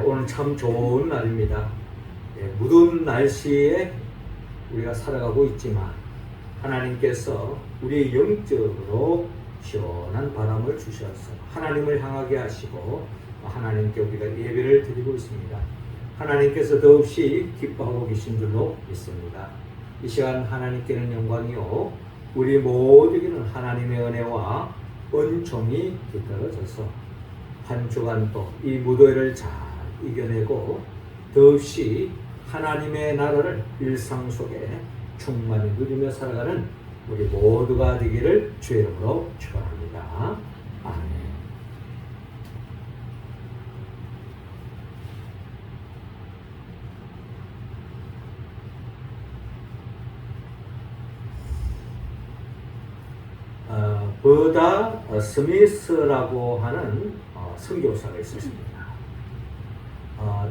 오늘 참 좋은 날입니다. 무더운 날씨에 우리가 살아가고 있지만 하나님께서 우리 영적으로 시원한 바람을 주셔서 하나님을 향하게 하시고 하나님께 우리가 예배를 드리고 있습니다. 하나님께서 더없이 기뻐하고 계신 줄로 믿습니다. 이 시간 하나님께는 영광이요 우리 모두에게는 하나님의 은혜와 은총이 깃들어져서 한 주간 또 이 무더위를 잘 이겨내고 더없이 하나님의 나라를 일상 속에 충만히 누리며 살아가는 우리 모두가 되기를 주의 이름으로 축원합니다. 아멘. 버다 스미스라고 하는 선교사가 있었습니다.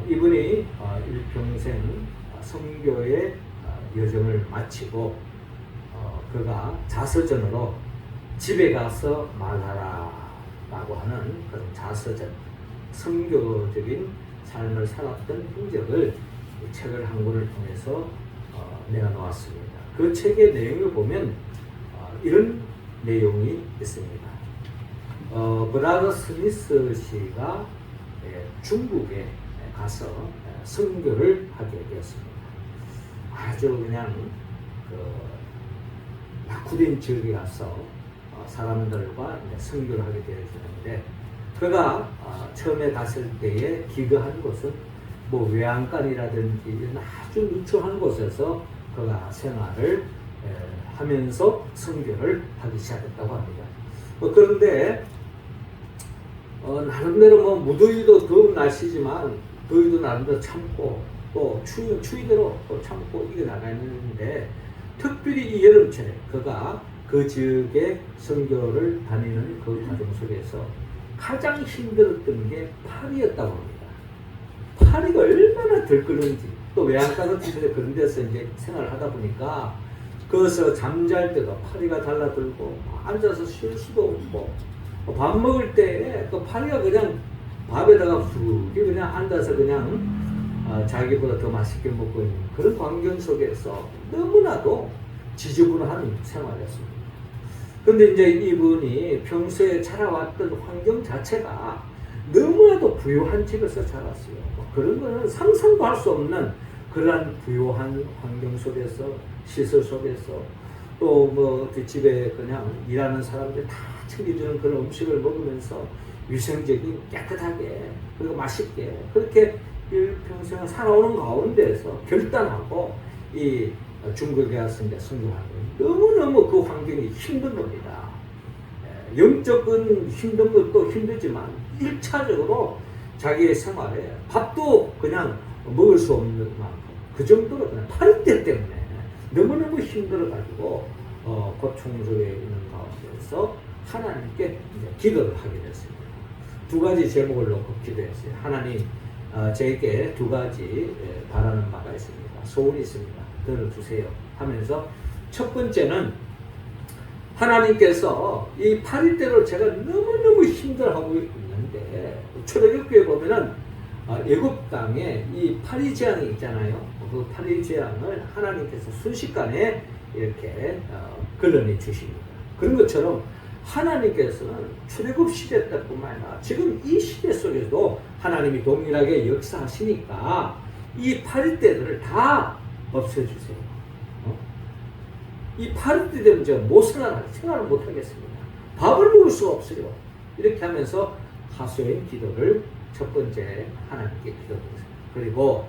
이분이 일평생 선교의 여정을 마치고 그가 자서전으로 집에 가서 말하라 라고 하는 그런 자서전, 선교적인 삶을 살았던 흔적을 책을 한 권을 통해서 내어놓았습니다. 그 책의 내용을 보면 이런 내용이 있습니다. 브라더 스미스 씨가 중국에 가서 선교를 하게 되었습니다. 아주 그냥 낙후된 지역에 가서 사람들과 선교를 하게 되었는데 그가 처음에 갔을 때에 기거한 곳은 뭐 외양간이라든지 이런 아주 누추한 곳에서 그가 생활을 하면서 선교를 하기 시작했다고 합니다. 그런데 나름대로 뭐 무더위도 더운 날씨지만 더위도 나름대로 참고 또 추위대로 또 참고 이겨나가는데 특별히 이 여름철에 그가 그 지역에 선교를 다니는 그 과정 속에서 가장 힘들었던 게 파리였다고 합니다. 파리가 얼마나 들끓는지 또 외양간 같은 데 그런 데서 이제 생활을 하다 보니까 거기서 잠잘 때도 파리가 달라들고 앉아서 쉴 수도 없고 밥 먹을 때 또 파리가 그냥 밥에다가 훅 그냥 앉아서 그냥 자기보다 더 맛있게 먹고 있는 그런 환경 속에서 너무나도 지저분한 생활이었습니다. 그런데 이제 이분이 평소에 자라왔던 환경 자체가 너무나도 부유한 집에서 자랐어요. 그런 거는 상상도 할 수 없는 그러한 부유한 환경 속에서 시설 속에서 또 뭐 집에 그냥 일하는 사람들 다 챙겨주는 그런 음식을 먹으면서 위생적인 깨끗하게 그리고 맛있게 그렇게 일평생을 살아오는 가운데서 결단하고 이 중국에 와서 이제 선교하고 너무너무 그 환경이 힘든 겁니다. 영적인 힘든 것도 힘들지만 1차적으로 자기의 생활에 밥도 그냥 먹을 수 없는 만큼 그 정도로 그냥 파리떼 때문에 너무너무 힘들어가지고 고통 속에 있는 가운데서 하나님께 기도를 하게 됐습니다. 두 가지 제목을 놓고 기도했어요. 하나님 저에게 두 가지 바라는 바가 있습니다. 소원이 있습니다. 들어주세요 하면서 첫 번째는 하나님께서 이 파리떼로 제가 너무너무 힘들어하고 있는데 초대교회에 보면은 애굽 땅에 이 파리 재앙이 있잖아요. 그 파리 재앙을 하나님께서 순식간에 이렇게 걸러내 주십니다. 그런 것처럼 하나님께서는 출애굽 시대 때뿐만 아니라 지금 이 시대 속에서도 하나님이 동일하게 역사하시니까 이 파리떼들을 다 없애주세요. 이 파리떼 되면 제가 못 생활을 못 하겠습니다. 밥을 먹을 수가 없어요. 이렇게 하면서 하소연 기도를 첫 번째 하나님께 기도드렸습니다. 그리고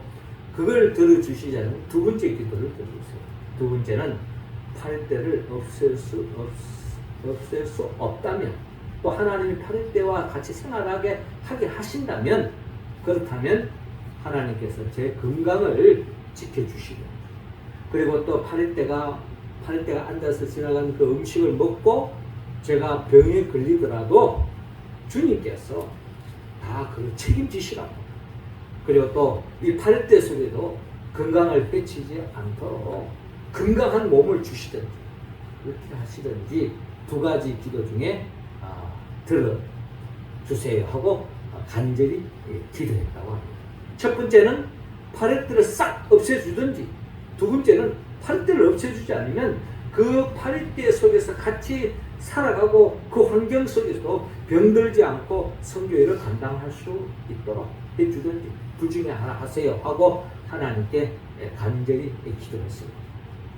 그걸 들어주시자는 두 번째 기도를 들어주세요. 두 번째는 파리떼를 없앨 수 없다면 또 하나님이 파리떼와 같이 생활하게 하게 하신다면 그렇다면 하나님께서 제 건강을 지켜주시고 그리고 또 파리떼가 앉아서 지나간 그 음식을 먹고 제가 병에 걸리더라도 주님께서 다 그걸 책임지시라고 그리고 또 이 파리떼 속에도 건강을 해치지 않도록 건강한 몸을 주시든지 그렇게 하시든지 두 가지 기도 중에 들어주세요 하고 간절히 기도했다고 합니다. 첫 번째는 파리떼를 싹 없애주든지, 두 번째는 파리떼를 없애주지 않으면 그 파리떼 속에서 같이 살아가고 그 환경 속에서도 병들지 않고 선교회를 감당할 수 있도록 해주든지 둘 중에 하나 하세요 하고 하나님께 간절히 기도했습니다.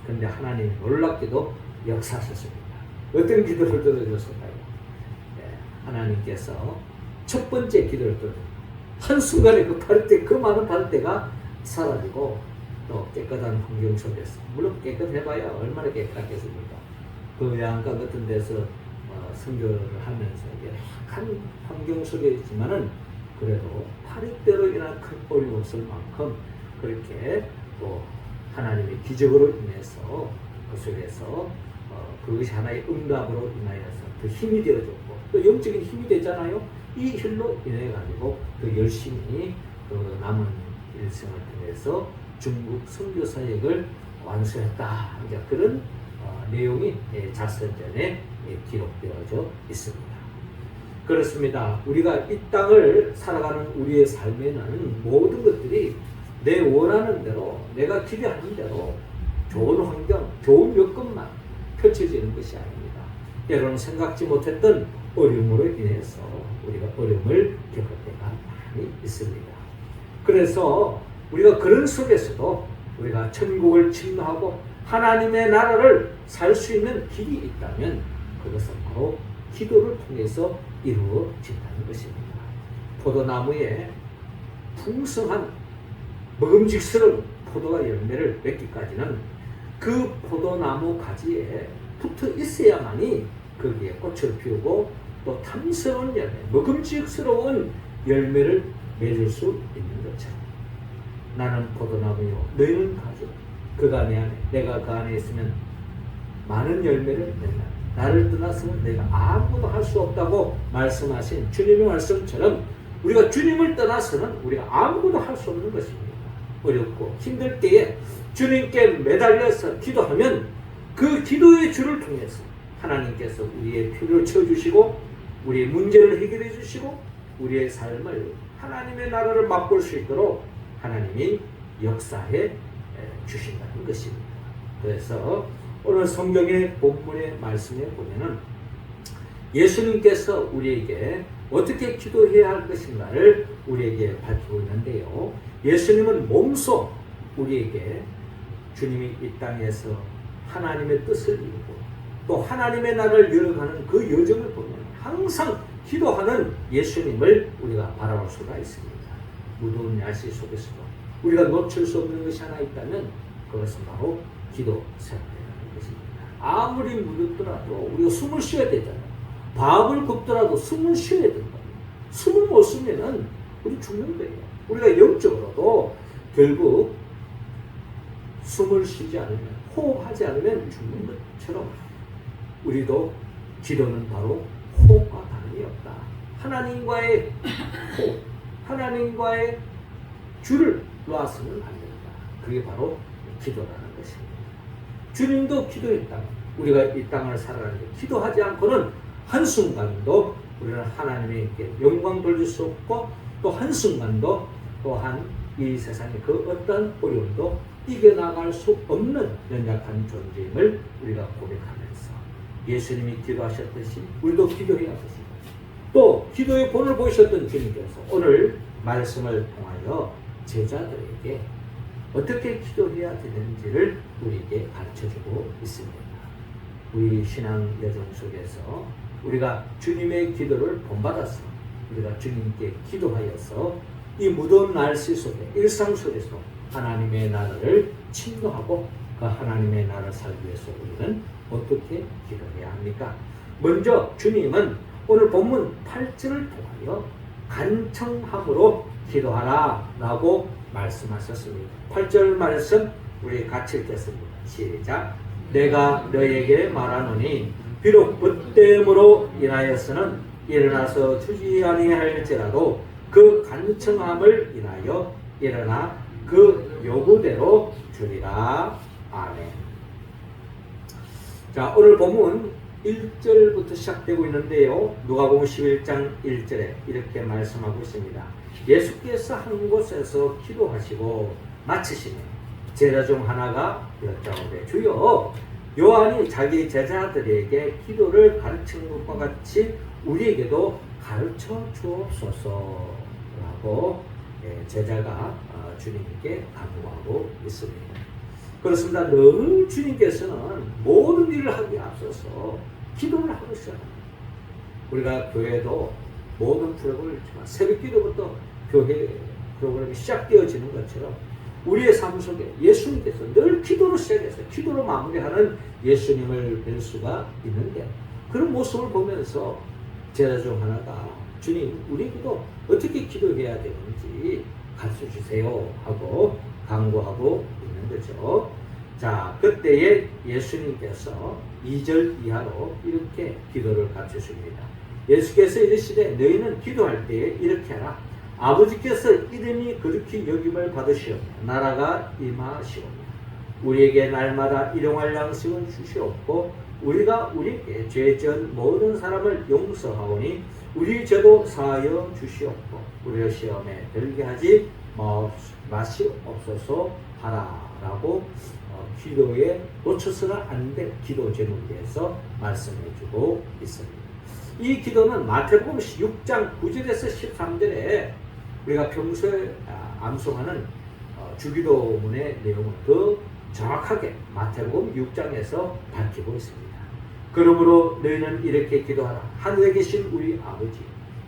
그런데 하나님이 놀랍게도 역사하셨습니다. 어떤 기도를 들어줬을까요? 하나님께서 첫 번째 기도를 들어줬습니다. 한순간에 그 파리떼, 그 많은 파리떼가 사라지고 또 깨끗한 환경 속에서, 물론 깨끗해봐야 얼마나 깨끗하겠습니까? 그 외양간 같은 데서 선교를 하면서 열악한 환경 속에 있지만은 그래도 파리떼로 인한 큰 어려움 없을 만큼 그렇게 또 하나님의 기적으로 인해서 그 속에서 그것이 하나의 응답으로 인하여서 더 힘이 되어졌고 또 영적인 힘이 되잖아요. 이 힘로 인해 가지고 더 열심히 그 남은 일생을 통해서 중국 선교 사역을 완수했다. 이제 그런 내용이 자서전에 기록되어져 있습니다. 그렇습니다. 우리가 이 땅을 살아가는 우리의 삶에는 모든 것들이 내 원하는 대로, 내가 기대하는 대로 좋은 환경, 좋은 여건만 펼쳐지는 것이 아닙니다. 때로는 생각지 못했던 어려움으로 인해서 우리가 어려움을 겪을 때가 많이 있습니다. 그래서 우리가 그런 속에서도 우리가 천국을 침노하고 하나님의 나라를 살 수 있는 길이 있다면 그것은 바로 기도를 통해서 이루어진다는 것입니다. 포도나무에 풍성한 먹음직스러운 포도가 열매를 맺기까지는 그 포도나무 가지에 붙어 있어야만이 거기에 꽃을 피우고 또 탐스러운 열매, 먹음직스러운 열매를 맺을 수 있는 것처럼 나는 포도나무요 너희는 가지, 그가 내 안에 내가 그 안에 있으면 많은 열매를 맺는다. 나를 떠나서는 내가 아무것도 할 수 없다고 말씀하신 주님의 말씀처럼 우리가 주님을 떠나서는 우리가 아무것도 할 수 없는 것입니다. 어렵고 힘들 때에 주님께 매달려서 기도하면 그 기도의 줄을 통해서 하나님께서 우리의 필요를 채워주시고 우리의 문제를 해결해 주시고 우리의 삶을 하나님의 나라를 맛볼 수 있도록 하나님이 역사해 주신다는 것입니다. 그래서 오늘 성경의 본문의 말씀에 보면은 예수님께서 우리에게 어떻게 기도해야 할 것인가를 우리에게 밝히고 있는데요. 예수님은 몸소 우리에게 주님이 이 땅에서 하나님의 뜻을 이루고 또 하나님의 나라를 이뤄가는 그 여정을 보면 항상 기도하는 예수님을 우리가 바라볼 수가 있습니다. 무더운 날씨 속에서도 우리가 놓칠 수 없는 것이 하나 있다면 그것은 바로 기도 생활이라는 것입니다. 아무리 무덥더라도 우리가 숨을 쉬어야 되잖아요. 밥을 굽더라도 숨을 쉬어야 된다. 숨을 못 쉬면은 우리 죽는 거예요. 우리가 영적으로도 결국 숨을 쉬지 않으면, 호흡하지 않으면 죽는 것처럼 우리도 기도는 바로 호흡과 다름이 없다. 하나님과의 호흡, 하나님과의 줄을 놔서는 안 된다. 그게 바로 기도라는 것입니다. 주님도 기도했다. 우리가 이 땅을 살아가는데 기도하지 않고는 한순간도 우리는 하나님께 영광 돌릴 수 없고 또 한순간도 또한 이 세상의 그 어떤 어려움도 이겨나갈 수 없는 연약한 존재임을 우리가 고백하면서 예수님이 기도하셨듯이 우리도 기도해야 하십니다. 또 기도의 본을 보이셨던 주님께서 오늘 말씀을 통하여 제자들에게 어떻게 기도해야 되는지를 우리에게 가르쳐주고 있습니다. 우리 신앙 여정 속에서 우리가 주님의 기도를 본받아서 우리가 주님께 기도하여서 이 무더운 날씨 속에 일상 속에서 하나님의 나라를 침노하고 그 하나님의 나라를 살기 위해서 우리는 어떻게 기도해야 합니까? 먼저 주님은 오늘 본문 8절을 통하여 간청함으로 기도하라 라고 말씀하셨습니다. 8절 말씀 우리 같이 읽겠습니다. 시작. 내가 너에게 말하노니 비록 벗됨으로 인하여서는 일어나서 주지 아니할지라도 그 간청함을 인하여 일어나 그 요구대로 주리라. 아멘. 자, 오늘 본문 1절부터 시작되고 있는데요. 누가복음 11장 1절에 이렇게 말씀하고 있습니다. 예수께서 한 곳에서 기도하시고 마치시니 제자 중 하나가 여짜오되 주여 요한이 자기 제자들에게 기도를 가르친 것과 같이 우리에게도 가르쳐 주옵소서라고 제자가 주님께 간구하고 있습니다. 그렇습니다. 늘 주님께서는 모든 일을 하기에 앞서서 기도를 하고 시작합니다. 우리가 교회도 모든 프로그램을 있지만 새벽 기도부터 교회 프로그램이 시작되어지는 것처럼 우리의 삶 속에 예수님께서 늘 기도로 시작해서 기도로 마무리하는 예수님을 뵐 수가 있는데 그런 모습을 보면서 제자 중 하나가 주님 우리에게도 어떻게 기도해야 되는지 가르쳐 주세요 하고 간구하고 있는 거죠. 자, 그때에 예수님께서 2절 이하로 이렇게 기도를 가르쳐 줍니다. 예수께서 이르시되 너희는 기도할 때에 이렇게 하라. 아버지께서 이름이 거룩히 여김을 받으시오며 나라가 임하시오며 우리에게 날마다 일용할 양식을 주시옵고 우리가 우리에게 죄전 모든 사람을 용서하오니 우리 죄도 사하여 주시옵고 우리를 시험에 들게 하지 마시옵소서 하라라고 기도에 놓쳐서는 안 될 기도 제목에 대해서 말씀해주고 있습니다. 이 기도는 마태복음 6장 9절에서 13절에 우리가 평소에 암송하는 주기도문의 내용을 더 정확하게 마태복음 6장에서 밝히고 있습니다. 그러므로 너희는 이렇게 기도하라. 하늘에 계신 우리 아버지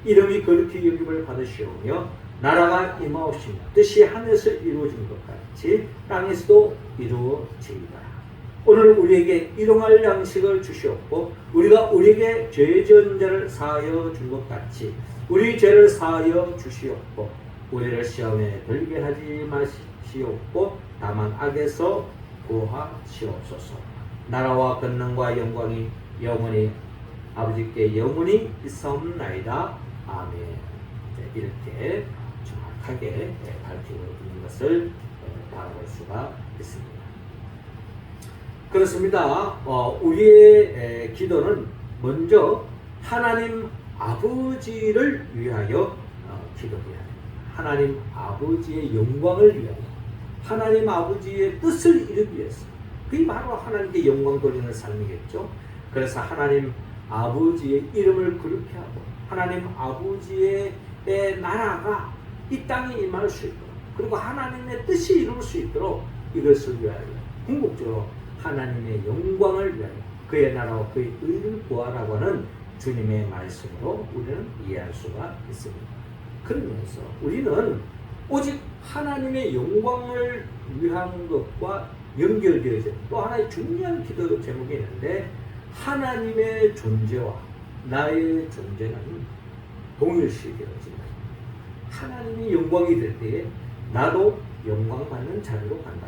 이름이 거룩히 여김을 받으시오며 나라가 임하옵시며 뜻이 하늘에서 이루어진 것 같이 땅에서도 이루어지이다. 오늘 우리에게 일용할 양식을 주시옵고 우리가 우리에게 죄 지은 자를 사하여 준 것 같이 우리 죄를 사하여 주시옵고 우리를 시험에 들게 하지 마시옵고 다만 악에서 구하시옵소서. 나라와 권능과 영광이 영원히 아버지께 영원히 있사옵나이다. 아멘. 이렇게 정확하게 밝히고 있는 것을 바라볼 수가 있습니다. 그렇습니다. 우리의 기도는 먼저 하나님 아버지를 위하여 기도해야 합니다. 하나님 아버지의 영광을 위하여 하나님 아버지의 뜻을 이루기 위해서 그게 바로 하나님께 영광 돌리는 삶이겠죠. 그래서 하나님 아버지의 이름을 거룩히 하고 하나님 아버지의 나라가 이 땅에 임할 수 있도록 그리고 하나님의 뜻이 이룰 수 있도록 이것을 위하여 궁극적으로 하나님의 영광을 위하여 그의 나라와 그의 의를 구하라고 하는 주님의 말씀으로 우리는 이해할 수가 있습니다. 그러면서 우리는 오직 하나님의 영광을 위한 것과 연결되어져 또 하나의 중요한 기도 제목이 있는데 하나님의 존재와 나의 존재는 동일시 되어진다. 하나님이 영광이 될 때에 나도 영광 받는 자리로 간다.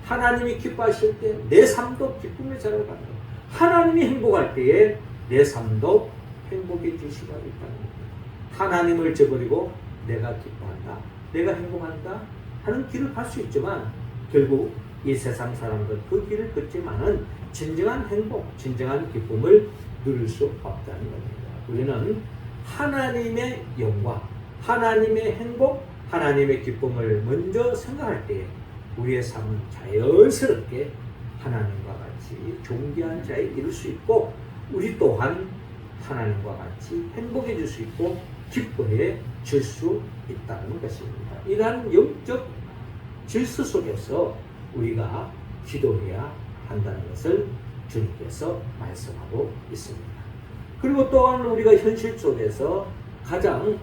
하나님이 기뻐하실 때 내 삶도 기쁨의 자리로 간다. 하나님이 행복할 때에 내 삶도 행복해질 수가 있다는 겁니다. 하나님을 저버리고 내가 기뻐한다, 내가 행복한다 하는 길을 갈 수 있지만 결국 이 세상 사람들 그 길을 걷지만은 진정한 행복, 진정한 기쁨을 누릴 수 없다는 겁니다. 우리는 하나님의 영광, 하나님의 행복, 하나님의 기쁨을 먼저 생각할 때 우리의 삶은 자연스럽게 하나님과 같이 존귀한 자에 이룰 수 있고 우리 또한 하나님과 같이 행복해질 수 있고 기뻐해질 수 있다는 것입니다. 이러한 영적 질서 속에서 우리가 기도해야 한다는 것을 주님께서 말씀하고 있습니다. 그리고 또한 우리가 현실 속에서 가장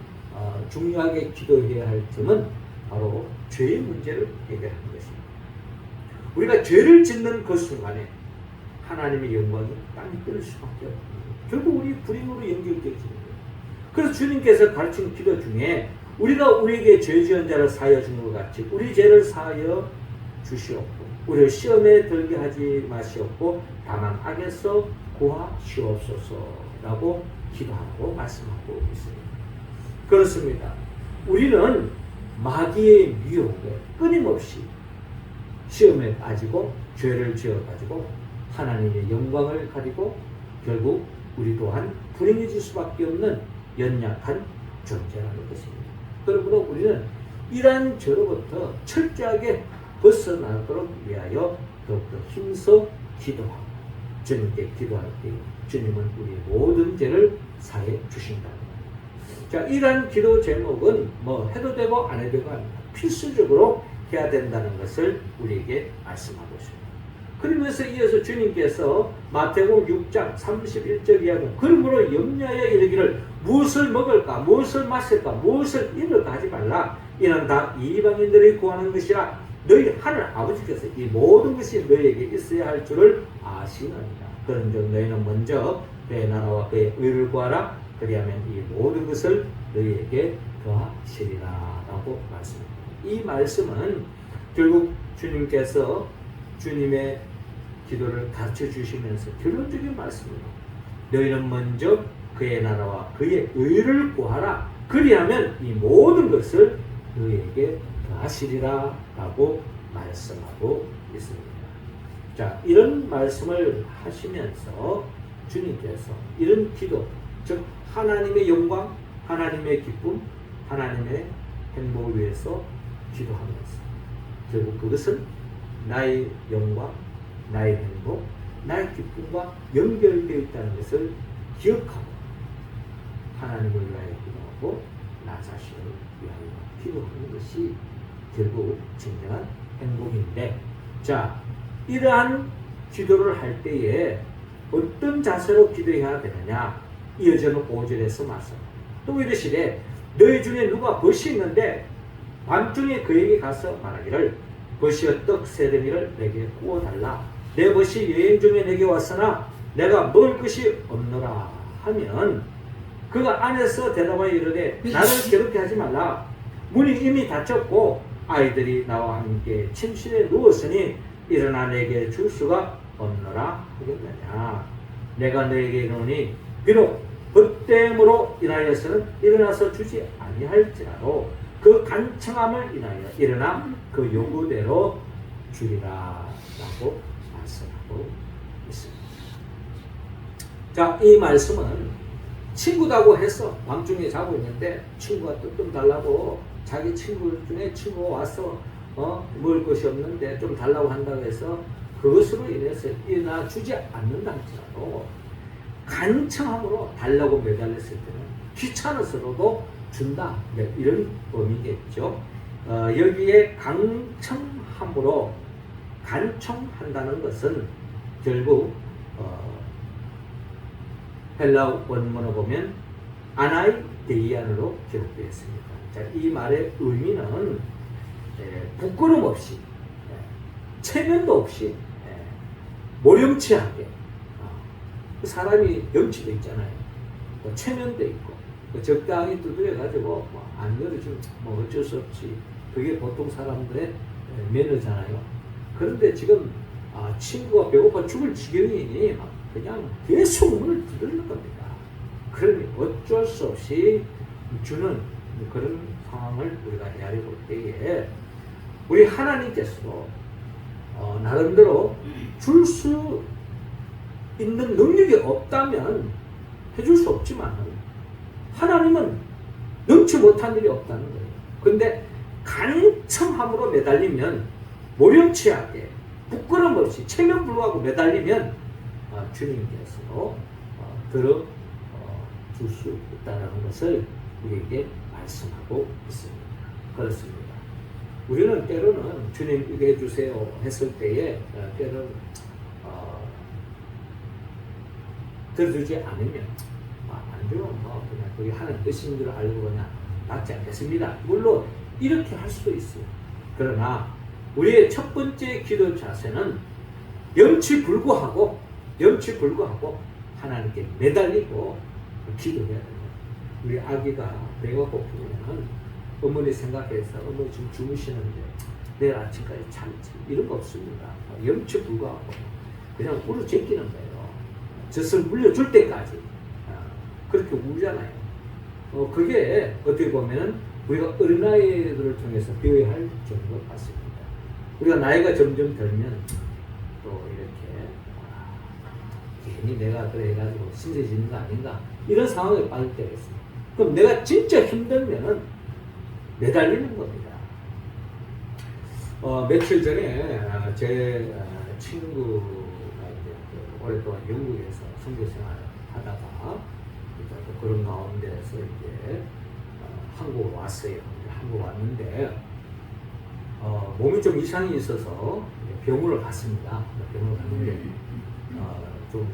중요하게 기도해야 할 점은 바로 죄의 문제를 해결하는 것입니다. 우리가 죄를 짓는 그 순간에 하나님의 영광이 땅에 뜰 수밖에 없습니다. 결국 우리 불행으로 연결되어지는 거예요. 그래서 주님께서 가르친 기도 중에 우리가 우리에게 죄 지은 자를 사하여 주는 것 같이 우리 죄를 사하여 주시옵고 우리를 시험에 들게 하지 마시옵고 다만 악에서 구하시옵소서라고 기도하고 말씀하고 있습니다. 그렇습니다. 우리는 마귀의 유혹에 끊임없이 시험에 빠지고 죄를 지어가지고 하나님의 영광을 가지고 결국 우리 또한 불행해질 수밖에 없는 연약한 존재라는 것입니다. 그러므로 우리는 이러한 죄로부터 철저하게 벗어나도록 위하여 더욱더 힘써 기도하고 주님께 기도할 때 주님은 우리의 모든 죄를 사해 주신다. 자, 이러한 기도 제목은 뭐 해도 되고 안 해도 되고 아닙니다. 필수적으로 해야 된다는 것을 우리에게 말씀하고 있습니다. 그러면서 이어서 주님께서 마태복음 6장 31절 이하는 그러므로 염려하여 이르기를 무엇을 먹을까 무엇을 마실까 무엇을 입을까 하지 말라. 이는 다 이방인들이 구하는 것이라 너희 하늘 아버지께서 이 모든 것이 너희에게 있어야 할 줄을 아시느니라. 그런즉 너희는 먼저 그의 나라와 그의 의를 구하라. 그리하면 이 모든 것을 너희에게 더하시리라 라고 말씀합니다. 이 말씀은 결국 주님께서 주님의 기도를 가르쳐 주시면서 결론적인 말씀입니다. 너희는 먼저 그의 나라와 그의 의를 구하라. 그리하면 이 모든 것을 너희에게 더하시리라 라고 말씀하고 있습니다. 자, 이런 말씀을 하시면서 주님께서 이런 기도, 즉 하나님의 영광, 하나님의 기쁨, 하나님의 행복을 위해서 기도하면서 결국 그것은 나의 영광, 나의 행복, 나의 기쁨과 연결되어 있다는 것을 기억하고 하나님을 위하여 기도하고 나 자신을 위하여 기도하는 것이 결국 진정한 행복인데, 자, 이러한 기도를 할 때에 어떤 자세로 기도해야 되느냐? 이어지는 5절에서 말씀. 또 이르시되 너희 중에 누가 벗이 있는데 밤중에 그에게 가서 말하기를 벗이여 떡 세 덩이를 내게 구워달라. 내 벗이 여행 중에 내게 왔으나 내가 먹을 것이 없노라 하면 그가 안에서 대답하여 이르되 나를 괴롭게 하지 말라. 문이 이미 닫혔고 아이들이 나와 함께 침실에 누웠으니 일어나 내게 줄 수가 없노라 하겠느냐. 내가 너에게 이르노니 비록 벗됨으로 인하여서는 일어나서 주지 아니할지라도 그 간청함을 인하여 일어나 그 요구대로 주리라 라고 말씀하고 있습니다. 자, 이 말씀은 친구다고 해서 밤중에 자고 있는데 친구가 떡 좀 달라고 자기 친구 중에 친구가 와서 먹을 것이 없는데 좀 달라고 한다고 해서 그것으로 인해서 일어나 주지 않는다 할지라도 간청함으로 달라고 매달렸을 때는 귀찮아서라도 준다. 네, 이런 의미겠죠. 여기에 간청함으로 간청한다는 것은 결국 헬라 원문을 보면 아나이데이안으로 기록되어 있습니다. 자, 이 말의 의미는 부끄럼 없이 체면도 없이 모렴치하게 사람이 염치도 있잖아요. 체면도 있고 적당히 두드려가지고 안 그러지면 어쩔 수 없지. 그게 보통 사람들의 매너잖아요. 그런데 지금 친구가 배고파 죽을 지경이니 그냥 계속 문을 두드리는 겁니다. 그러니 어쩔 수 없이 주는 그런 상황을 우리가 헤아려 볼 때에 우리 하나님께서 나름대로 줄 수 있는 능력이 없다면 해줄 수 없지만 하나님은 능치 못한 일이 없다는 거예요. 근데 간청함으로 매달리면 모렴치하게 부끄럼 없이 체면 불구하고 매달리면 주님께서 들어줄 수 있다는 것을 우리에게 말씀하고 있습니다. 그렇습니다. 우리는 때로는 주님 이거 해주세요 했을 때에 때로는 들어주지 않으면 안 되면 그냥 그게 하는 뜻인 줄 알고 그냥 낫지 않겠습니다. 물론 이렇게 할 수도 있어요. 그러나 우리의 첫 번째 기도 자세는 염치불구하고 하나님께 매달리고 기도해야 됩니다. 우리 아기가 배가 고프면 어머니 생각해서 어머니 지금 주무시는데 내일 아침까지 참지 이런 거 없습니다. 염치불구하고 그냥 울어 제끼는 거예요. 젖을 물려줄 때까지 그렇게 울잖아요. 그게 어떻게 보면 우리가 어린아이들을 통해서 배워야 할 정도 같습니다. 우리가 나이가 점점 들면 또 이렇게 괜히 내가 그래 해가지고 신세지는 거 아닌가 이런 상황에 빠질 때가 있습니다. 그럼 내가 진짜 힘들면은 매달리는 겁니다. 며칠 전에 제 친구가 이제 오랫동안 영국에서 선교 생활을 하다가 또 그런 가운데서 이제 한국으로 왔어요. 한국 왔는데 몸이 좀 이상이 있어서 병원을 갔습니다. 병원을 갔는데 좀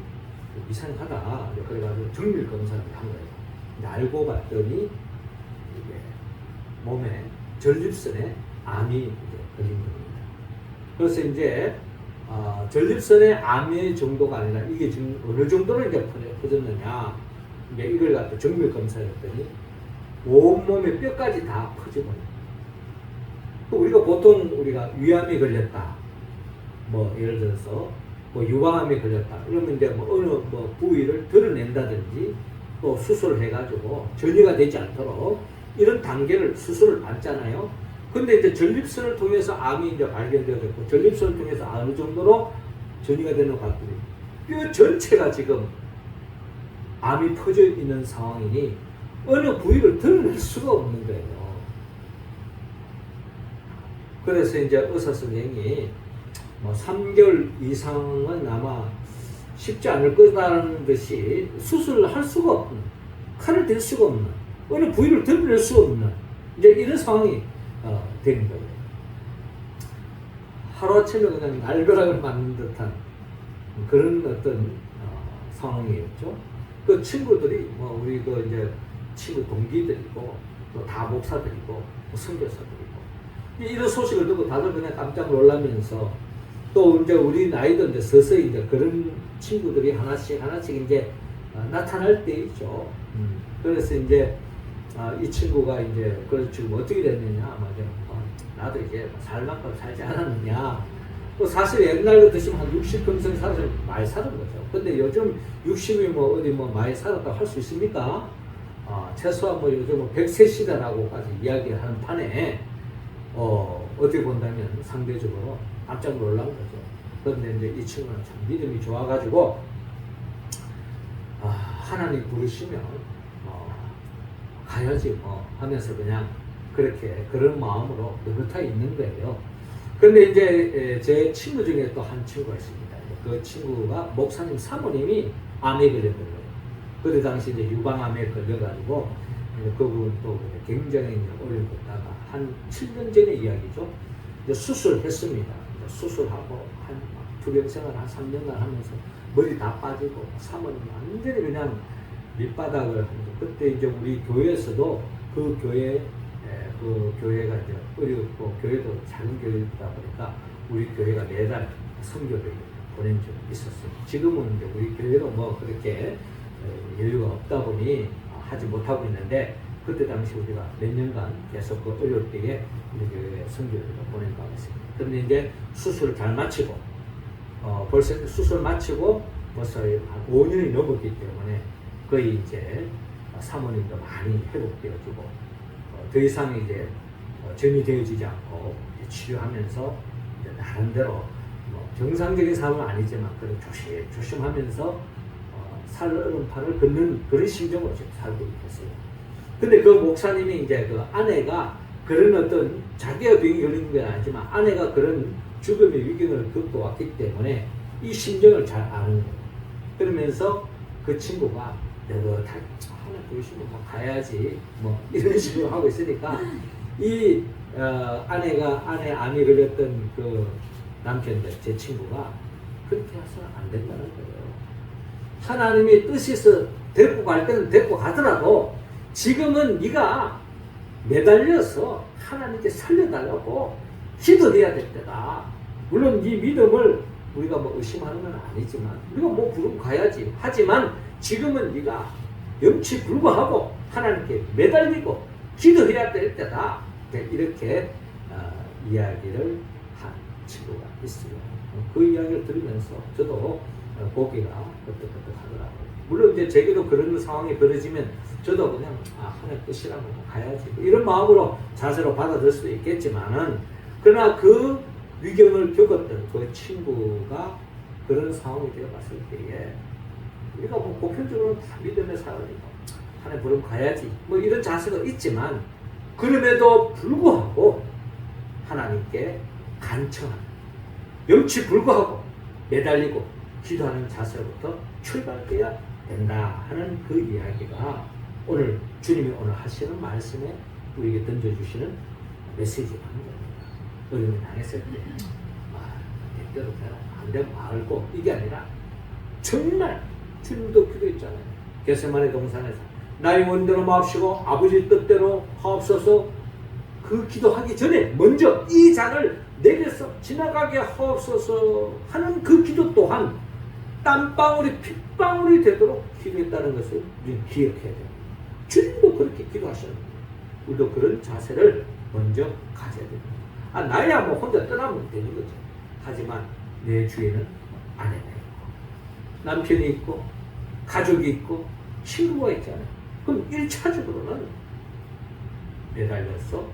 이상하다. 그래가지고 정밀 검사를 한 거예요. 근데 알고 봤더니 이게 몸에 전립선에 암이 이제 걸린 겁니다. 그래서 이제 전립선의 암의 정도가 아니라 이게 지금 어느 정도로 이제 퍼졌느냐. 이제 이걸 갖다 정밀 검사했더니 온몸의 뼈까지 다 퍼져버려요. 우리가 보통 위암이 걸렸다. 뭐 예를 들어서 뭐 유방암이 걸렸다. 그러면 이제 뭐 어느 뭐 부위를 드러낸다든지 또 수술을 해가지고 전이가 되지 않도록 이런 단계를 수술을 받잖아요. 근데 이제 전립선을 통해서 암이 이제 발견되었고 전립선을 통해서 어느 정도로 전이가 되는 것 같더니 뼈 전체가 지금 암이 퍼져 있는 상황이니 어느 부위를 드러낼 수가 없는 거예요. 그래서 이제 의사 선생님이 뭐 3개월 이상은 아마 쉽지 않을 거다라는 듯이 수술을 할 수가 없는, 칼을 댈 수가 없는, 어느 부위를 드러낼 수 없는 이제 이런 상황이 된 거예요. 하루아침에 그냥 날벼락을 맞는 듯한 그런 어떤 상황이었죠. 그 친구들이 뭐 우리 그 이제 친구 동기들이고 또 다 목사들이고 뭐 선교사들이고 이런 소식을 듣고 다들 그냥 깜짝 놀라면서 또 이제 우리 나이도 이제 서서히 이제 그런 친구들이 하나씩 이제 나타날 때이죠. 그래서 이제 이 친구가 이제 그래서 지금 어떻게 됐느냐, 나도 이제 살만큼 살지 않았느냐. 또 사실 옛날 같으시면 한 60 평생 살았으면 많이 사는 거죠. 근데 요즘 60이 뭐 어디 뭐 많이 살았다고 할 수 있습니까? 최소한 뭐 요즘 100세 시대라고까지 이야기를 하는 판에 어떻게 본다면 상대적으로 깜짝 놀란 거죠. 그런데 이제 이 친구는 참 믿음이 좋아가지고 하나님 부르시면 가야지 뭐 하면서 그냥 그렇게 그런 마음으로 느긋하 있는 거예요. 그런데 이제 제 친구 중에 또 한 친구가 있습니다. 그 친구가 목사님 사모님이 암에 걸렸던 거예요. 그때 당시 이제 유방암에 걸려가지고 그분 또 굉장히 어려운 거다가 한 7년 전의 이야기죠. 이제 수술했습니다. 수술하고 한 투병생활 한 3년간 하면서 머리 다 빠지고 사모님이 완전히 그냥 밑바닥을 하면서 그때 이제 우리 교회에서도 그 교회가 이제 어렵고 교회도 작은 교회다 보니까 우리 교회가 매달 선교를 보낸 적이 있었어요. 지금은 이제 우리 교회도 뭐 그렇게 여유가 없다 보니 하지 못하고 있는데 그때 당시 우리가 몇 년간 계속 그 어려울 때에 우리 교회에 선교를 보낸 바가 있습니다. 그런데 이제 수술을 잘 마치고 벌써 수술 마치고 벌써 한 5년이 넘었기 때문에 거의 이제 사모님도 많이 회복되어지고 더 이상 이제 전이 되어지지 않고 치료하면서 이제 나름대로 뭐 정상적인 삶은 아니지만 그래 조심하면서 살얼음판을 걷는 그런 심정으로 지금 살고 있어요. 근데 그 목사님이 이제 그 아내가 그런 어떤 자기가 병이 걸린 건 아니지만 아내가 그런 죽음의 위기를 겪어왔기 때문에 이 심정을 잘 아는 거예요. 그러면서 그 친구가 느긋하게 하나 부르시면 뭐 가야지 뭐 이런 식으로 하고 있으니까 이 아내 암이 걸렸던 그 남편들 제 친구가 그렇게 해서는 안 된다는 거예요. 하나님의 뜻에서 데리고 갈 때는 데리고 가더라도 지금은 네가 매달려서 하나님께 살려달라고 기도해야 될 때다. 물론 네 믿음을 우리가 뭐 의심하는 건 아니지만 우리가 뭐 부르고 가야지. 하지만 지금은 네가 염치불구하고 하나님께 매달리고 기도해야 될 때다. 이렇게 이야기를 한 친구가 있어요. 그 이야기를 들으면서 저도 보기가 끄떡끄떡하더라고요. 물론 이제 제게도 그런 상황이 벌어지면 저도 그냥 하나님 뜻이라고 가야지 이런 마음으로 자세로 받아들일 수도 있겠지만은 그러나 그 위경을 겪었던 그 친구가 그런 상황이 되어봤을 때에 우리가 뭐 보편적으로 다 믿음의 사람이고 하나님 부르면 가야지 뭐 이런 자세가 있지만 그럼에도 불구하고 하나님께 간청하는, 염치 불구하고 매달리고 기도하는 자세부터 출발해야 된다 하는 그 이야기가 오늘 주님이 오늘 하시는 말씀에 우리에게 던져주시는 메시지가 하는 겁니다. 어려움이 당했을 때 대대로 안 되면 알고, 이게 아니라 정말 주님도 기도했잖아요. 겟세마네 동산에서 나의 원대로 마옵시고 아버지 뜻대로 하옵소서. 그 기도하기 전에 먼저 이 잔을 내게서 지나가게 하옵소서 하는 그 기도 또한 땀방울이 핏방울이 되도록 기도했다는 것을 우리는 기억해야 돼요. 주님도 그렇게 기도하셨는데 우리도 그런 자세를 먼저 가져야 됩니다. 나야 뭐 혼자 떠나면 되는 거죠. 하지만 내 주위에는 아내가 있고 남편이 있고 가족이 있고 친구가 있잖아요. 그럼 1차적으로는 매달려서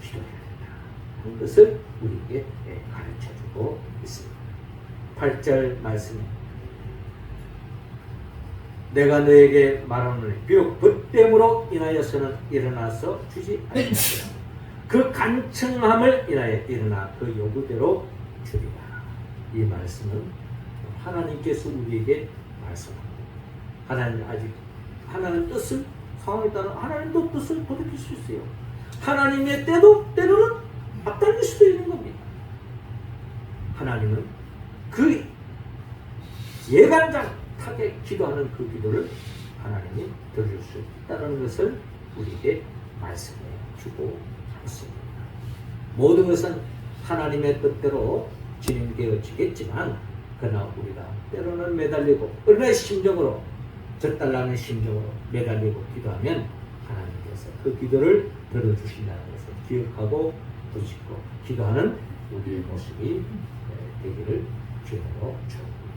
기도해야 된다 하는 것을 우리에게 가르쳐주고 있습니다. 8절 말씀에 내가 너에게 말하노니 비록 벗됨으로 인하여서는 일어나서 주지 아니하리라. 그 간청함을 인하여 일어나 그 요구대로 주리라. 이 말씀은 하나님께서 우리에게 말씀합니다. 하나님 아직 하나님 뜻을 상황에 따라 하나님도 뜻을 돌이킬 수 있어요. 하나님의 때도 때로는 앞당길 수도 있는 겁니다. 하나님은 그 예간장하게 기도하는 그 기도를 하나님이 들을 수 있다는 것을 우리에게 말씀해 주고 있습니다. 모든 것은 하나님의 뜻대로 진행되어지겠지만 그러나 우리가 때로는 매달리고 얼마의 심정으로 젖달라는 심정으로 매달리고 기도하면 하나님께서 그 기도를 들어주신다는 것을 기억하고 부짓고 기도하는 우리의 모습이 되기를 주님으로 축원합니다.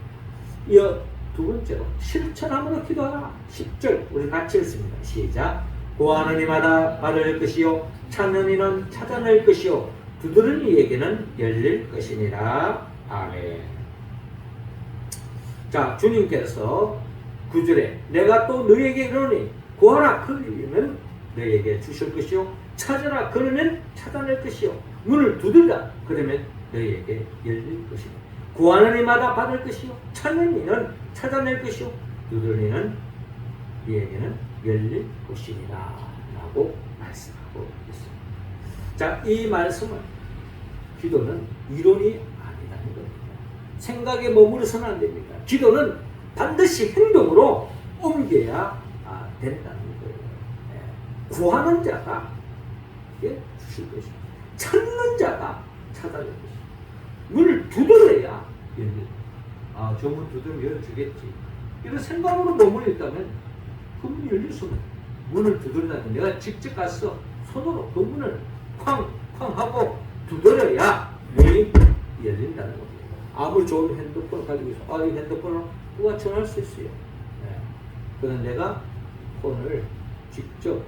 이어 두 번째로 실천함으로 기도하라. 10절 우리 같이 읽습니다. 시작. 구하는 이마다 받을 것이요 찾는 이는 찾아낼 것이요 두드리는 이에게는 열릴 것이니라. 아멘. 자, 주님께서 9절에 내가 또 너에게 이르노니 구하라 그러면 너에게 주실 것이요 찾아라 그러면 찾아낼 것이요 문을 두드리라 그러면 너에게 열릴 것이요 구하는 이마다 받을 것이요 찾는 이는 찾아낼 것이요 두드리는 이에게는 열릴 것이니라 라고 말씀하고 있습니다. 자, 이 말씀은 기도는 이론이 아니라는 겁니다. 생각에 머무르서는 안 됩니다. 기도는 반드시 행동으로 옮겨야 된다는 거예요. 구하는 자가 주실 것이고 찾는 자가 찾아낼 것이고 문을 두드려야 열립니다. 저 문 두드리면 열어주겠지. 이런 생각으로 머물러 있다면 그 문이 열릴 수는 문을 두드린다면 내가 직접 가서 손으로 그 문을 쾅쾅 하고 두드려야 문이 열린다는 겁니다. 아무리 좋은 핸드폰을 가지고 있어. 이 핸드폰을 누가 전화할 수 있어요. 그러나 내가 폰을 직접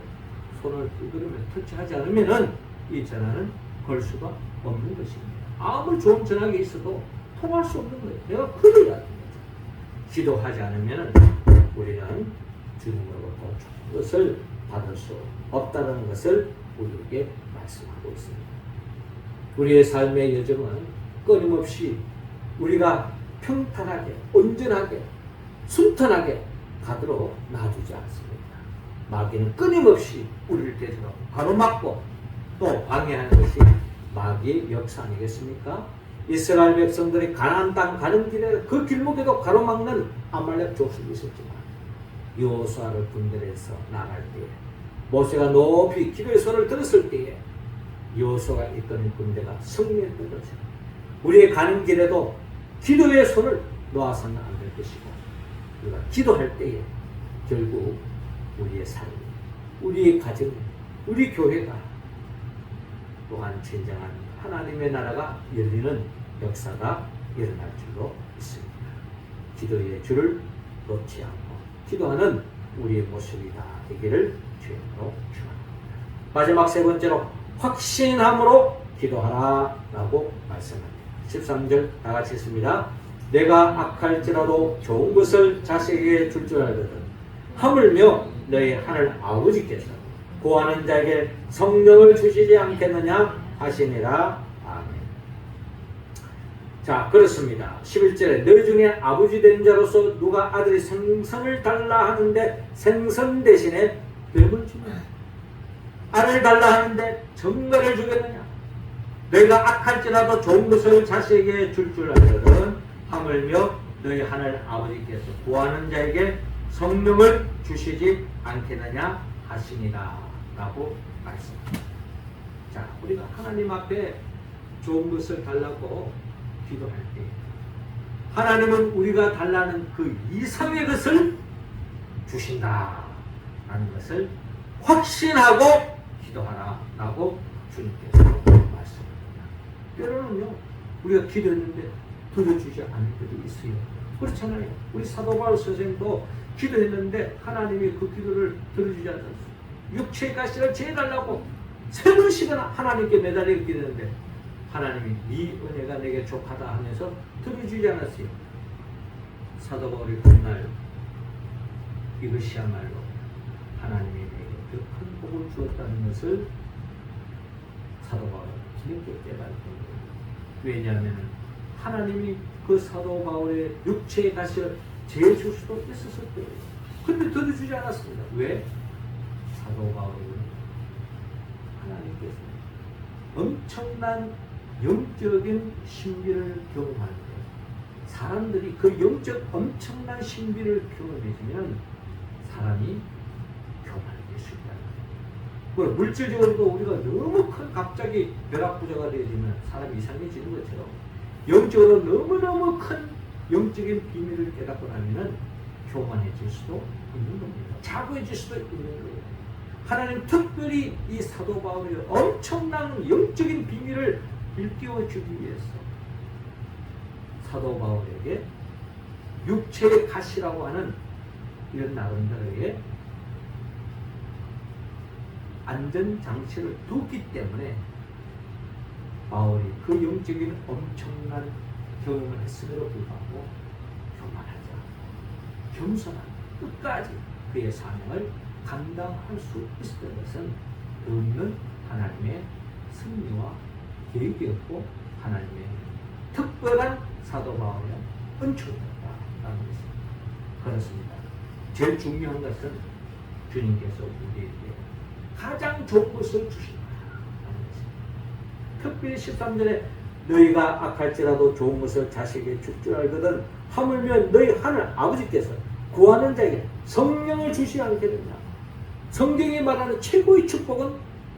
손을 두드리면 터치하지 않으면은 이 전화는 걸 수가 없는 것입니다. 아무리 좋은 전화기 있어도 통할 수 없는 거예요. 내가 걸어야 합니다. 기도하지 않으면은 우리는 주님으로부터 좋은 것을 받을 수 없다는 것을 우리에게 말씀하고 있습니다. 우리의 삶의 여정은 끊임없이 우리가 평탄하게, 온전하게, 순탄하게 가도록 놔두지 않습니다. 마귀는 끊임없이 우리를 대적하고 가로막고 또 방해하는 것이 마귀의 역사 아니겠습니까? 이스라엘 백성들이 가나안 땅 가는 길에 그 길목에도 가로막는 아말렉 족속이 있었지만 여호수아를 분별해서 나갈 때에 모세가 높이 기도의 손을 들었을 때에 여호수아가 이끄는 군대가 승리했던 거죠. 우리의 가는 길에도 기도의 손을 놓아서는 안 될 것이고 우리가 기도할 때에 결국 우리의 삶, 우리의 가정, 우리 교회가 또한 진정한 하나님의 나라가 열리는 역사가 일어날 줄로 있습니다. 기도의 줄을 놓지 않고 기도하는 우리의 모습이 다 되기를 주님으로 축원합니다. 마지막 세 번째로 확신함으로 기도하라 라고 말씀합니다. 13절 다 같이 읽습니다. 내가 악할지라도 좋은 것을 자식에게 줄 줄 알거든 하물며 너희 하늘 아버지께서 구하는 자에게 성령을 주시지 않겠느냐 하시니라. 아멘. 자, 그렇습니다. 11절에 너희 중에 아버지 된 자로서 누가 아들이 생선을 달라 하는데 생선 대신에 뱀을 주냐? 알을 달라 하는데 정갈을 주겠느냐? 너희가 악할지라도 좋은 것을 자식에게 줄 줄 알거든 하물며 너희 하늘 아버지께서 구하는 자에게 성령을 주시지 않겠느냐 하시니라 라고 말씀합니다. 자, 우리가 하나님 앞에 좋은 것을 달라고 기도할 때 하나님은 우리가 달라는 그 이상의 것을 주신다 라는 것을 확신하고 기도하라 라고 주님께서 말씀합니다. 때로는요 우리가 기도했는데 들어주지 않을 때도 있어요. 그렇잖아요. 우리 사도 바울 선생도 기도했는데 하나님이 그 기도를 들어주지 않았어요. 육체의 가시를 제해달라고 세 번씩이나 하나님께 매달리게 기도했는데 하나님이 네 은혜가 내게 족하다 하면서 들어주지 않았어요. 사도 바울이 그날 이것이야말로 하나님이 내게 그 큰 복을 주었다는 것을 사도 바울은 깊게 깨달은 거예요. 왜냐하면 하나님이 그 사도 바울의 육체의 가시를 제해줄 수도 있었을 거예요. 근데 들어주지 않았습니다. 왜? 사도 바울은 하나님께서 엄청난 영적인 신비를 경험할 때 사람들이 그 영적 엄청난 신비를 경험해주면 사람이 교만해질 수 있다는 거예요. 물질적으로도 우리가 너무 큰 갑자기 벼락부자가 되어지면 사람이 이상해지는 것처럼 영적으로 너무너무 큰 영적인 비밀을 깨닫고 나면 교만해질 수도 있는 겁니다. 차고해질 수도 있는 거예요. 하나님 특별히 이 사도 바울의 엄청난 영적인 비밀을 일깨워 주기 위해서 사도 바울에게 육체의 가시라고 하는 이런 나름대로의 안전장치를 두기 때문에 바울이 그 영적인 엄청난 경험을 했음에도 불구하고 교만하지 않고 겸손한 끝까지 그의 사명을 감당할 수 있었던 것은 없는 하나님의 승리와 계획이었고 하나님의 특별한 사도 바울의 은총이었다라는 것입니다. 그렇습니다. 제일 중요한 것은 주님께서 우리에게 가장 좋은 것을 주신다라는 것입니다. 특별히 13절에 너희가 악할지라도 좋은 것을 자식에게 줄 줄 알거든 하물며 너희 하늘 아버지께서 구하는 자에게 성령을 주시지 않겠느냐. 성경이 말하는 최고의 축복은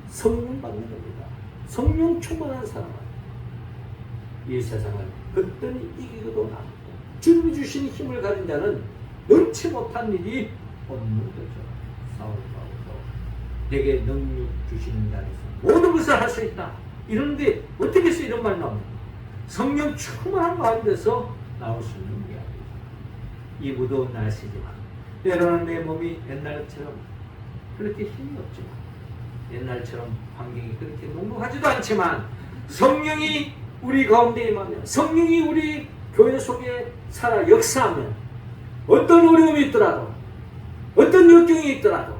성령 받는 겁니다. 성령 충만한 사람은 이 세상을 그때는 이기고도 남고 주님이 주신 힘을 가진 자는 능치 못한 일이 없는 거죠. 사울 바울도 내게 능력 주시는 자에서 모든 것을 할 수 있다. 이런데 어떻게 해서 이런 말 나옵니까? 성령 충만한 가운데서 나올 수 있는 이야기. 이 무더운 날씨지만 때로는 내 몸이 옛날처럼 그렇게 힘이 없지만 옛날처럼 환경이 그렇게 녹록하지도 않지만 성령이 우리 가운데 임하면 성령이 우리 교회 속에 살아 역사하면 어떤 어려움이 있더라도 어떤 역경이 있더라도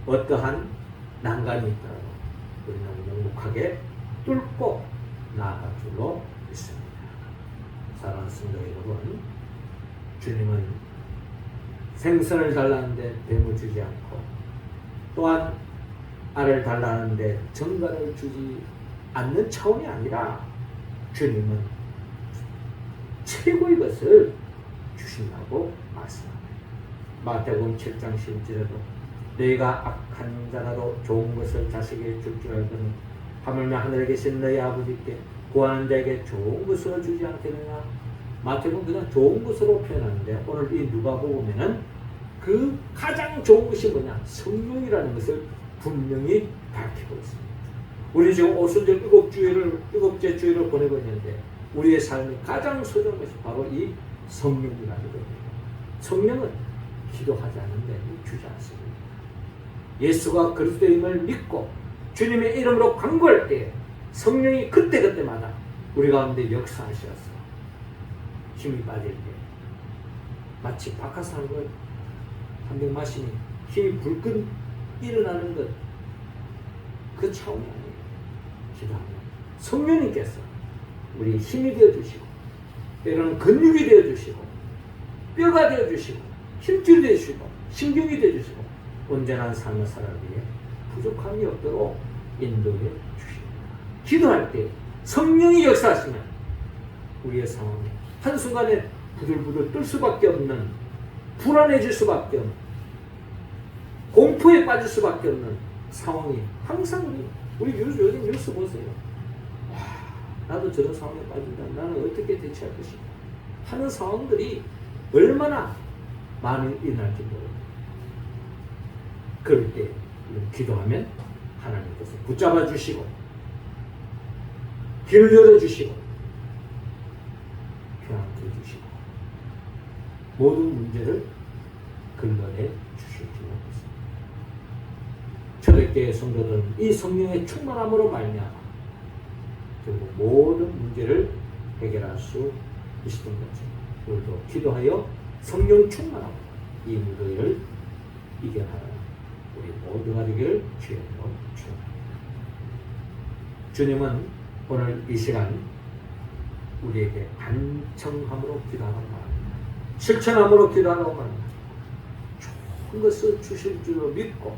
어떠한 난관이 있더라도 우리는 넉넉하게 뚫고 나아갈 줄로 믿습니다. 사랑하는 성도 여러분, 주님은 생선을 달라는데 뱀을 주지 않고 또한 알을 달라는데 정갈을 주지 않는 차원이 아니라 주님은 최고의 것을 주신다고 말씀합니다. 마태복음 7장 11절에도 너희가 악한 자라도 좋은 것을 자식에게 줄 줄 알거든 하물며 하늘에 계신 너희 아버지께 구하는 자에게 좋은 것을 주지 않겠느냐. 마태복음 그냥 좋은 것으로 표현하는데 오늘 이 누가복음에는 그 가장 좋은 것이 뭐냐? 성령이라는 것을 분명히 밝히고 있습니다. 우리 지금 오순절 일곱째 주일을 보내고 있는데 우리의 삶이 가장 소중한 것이 바로 이 성령이라는 겁니다. 성령은 기도하지 않는데 주지 않습니다. 예수가 그리스도임을 믿고 주님의 이름으로 간구할 때 성령이 그때그때마다 우리 가운데 역사하셔서 힘이 빠질 때 마치 박하사는 걸 한 병 마시니 힘이 불끈 일어나는 것 그 차원이 아니에요. 기도하면 성령님께서 우리 힘이 되어주시고 때로는 근육이 되어주시고 뼈가 되어주시고 힘줄이 되어주시고 신경이 되어주시고 온전한 삶을 살아가기 위해 부족함이 없도록 인도해 주십니다. 기도할 때 성령이 역사하시면 우리의 상황이 한순간에 부들부들 떨 수밖에 없는, 불안해질 수밖에 없는, 공포에 빠질 수밖에 없는 상황이 항상 우리 요즘 뉴스 보세요. 와, 나도 저런 상황에 빠진다. 나는 어떻게 대처할 것인가 하는 상황들이 얼마나 많이 일어날지 모릅니다. 그럴 때 기도하면 하나님께서 붙잡아 주시고 길을 열어주시고 평안케 해주시고 모든 문제를 근본에 주실 줄 믿습니다. 초대교회 성도들은 이 성령의 충만함으로 말미암아 결국 모든 문제를 해결할 수 있었던 거죠. 우리도 기도하여 성령 충만함으로 이 무더위를 이겨나가는 우리 모두가 되기를 주님으로 축원합니다. 주님은 오늘 이 시간 우리에게 간청함으로 기도하라고 말합니다. 실천함으로 기도하라고 말합니다. 좋은 것을 주실 줄로 믿고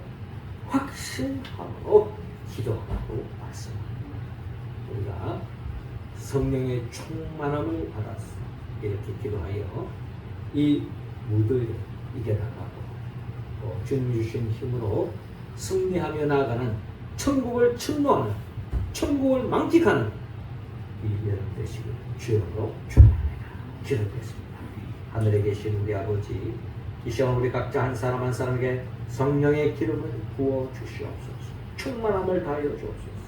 확신함으로 기도하라고 말씀합니다. 우리가 성령의 충만함을 받아서 이렇게 기도하여 이 무더위를 이겨나가고 또 주님 주신 힘으로 승리하며 나아가는 천국을 침노하는 천국을 만끽하는 이 여러분 되시길 주여로 축원합니다. 기도했습니다. 하늘에 계신 우리 아버지, 이 시간 우리 각자 한 사람 한 사람에게 성령의 기름을 부어 주시옵소서. 충만함을 다하여 주옵소서.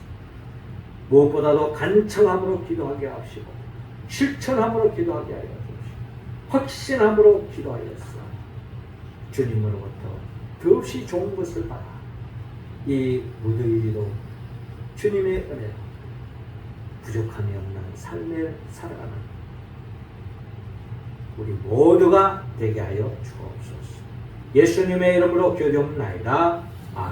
무엇보다도 간청함으로 기도하게 하시고 실천함으로 기도하게 하여 주옵시고 확신함으로 기도하였사 주님으로부터 더없이 좋은 것을 받아 이 무더위로 주님의 은혜로 부족함이 없는 삶을 살아가는 우리 모두가 되게 하여 주옵소서. 예수님의 이름으로 기도옵나이다.